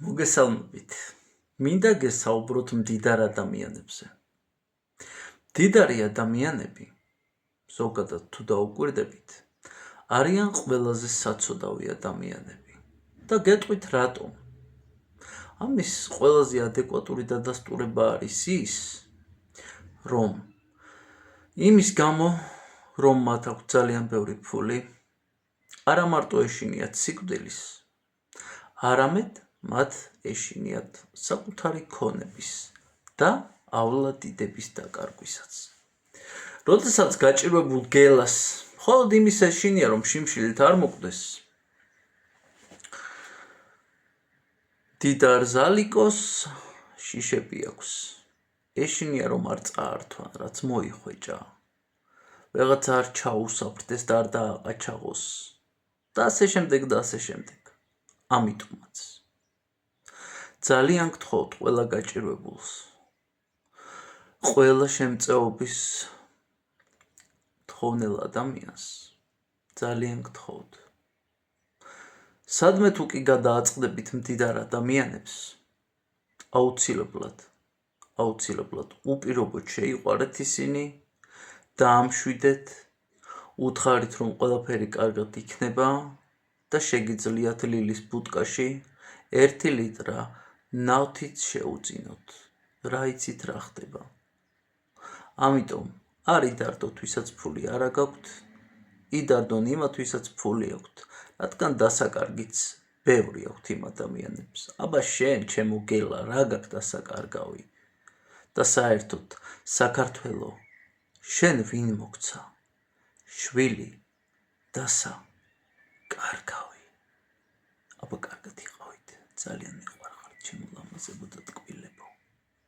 მოგესალმებით. მინდა გესაუბროთ მდიდარ ადამიანებზე. მდიდარი ადამიანები, ზოგადად თუ დაუკვირდებით, არიან ყველაზე საცოდავი ადამიანები. და გეტყვით რატომ? ამის ყველაზე ადეკვატური დადასტურება არის ის, რომ იმის გამო, რომ მათ აქვს ძალიან ბევრი ფული, არა მარტო ეშინიათ სიკვდილის, არამედ მათ ეშინიათ საკუთარი ქონების დაავლადიდების დაკარგვისაც. როდესაც გაჭირვებულ გელას მხოლოდ იმის ეშინია, რომ შიმშილით არ მოკვდეს, მდიდარ ზალიკოს შიშები აქვს. ეშინია, რომ არ წაართვა, რაც მოიხვეჭა, ვეღაცა არ ჩაუსაფრდეს და არ დააყაჩაღოს და ასე შემდეგ და ასე შემდეგ. ამიტომაც ძალიან გთხოვთ ყველა გაჭირვებულს, ყველა შემწეობის თხოვნელ ადამიანს, ძალიან გთხოვთ. სადმე თუ კი გადააწყდებით მდიდარ ადამიანებს, აუცილებლად უპირობოდ შეიყვარეთ ისინი, დაამშვიდეთ, უთხარით, რომ ყველაფერი კარგად იქნება და შეგიძლიათ ლილის ბუტკაში 1 ლიტრა ნავთიც შეუძინოთ. რა იცით რა ხდება. ამიტომ არ იდარდოთ, ვისაც ფული არ გაქვთ, იდარდონ იმათვისაც ფული აქვთ, რადგან დასაკარგიც ბევრი აქვთ იმ ადამიანებს. აბა შენ, ჩემო გელა, რა გაქვს დასაკარგავი? და საერთოდ საქართველო, შენ ვინ მოგცა? შვილი, დასაკარგავი. აბა კარგად იყავით, ძალიან მიყვარხართ, ჩემო ლამაზებო და